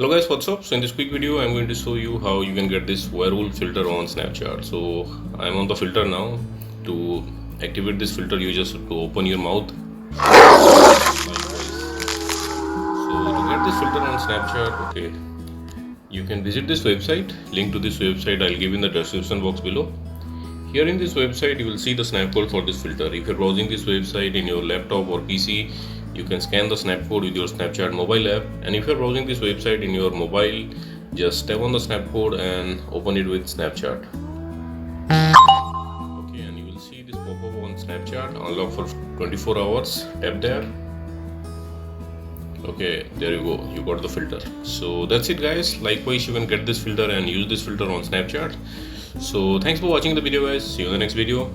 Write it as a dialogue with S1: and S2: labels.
S1: Hello guys, what's up? So in this quick video I'm going to show you how you can get this werewolf filter on Snapchat. So I'm on the filter now. To activate this filter you just have to open your mouth. So to get this filter on Snapchat, okay, you can visit this website. Link to this website I'll give in the description box below. Here in this website you will see the snap code for this filter. If you're browsing this website in your laptop or PC, you can scan the snap code with your Snapchat mobile app, and if you're browsing this website in your mobile, just tap on the snap code and open it with Snapchat. Okay, and you will see this pop-up on Snapchat, unlock for 24 hours. Tap there. Okay, there you go, you got the filter. So that's it guys. Likewise you can get this filter and use this filter on Snapchat. So thanks for watching the video guys. See you in the next video.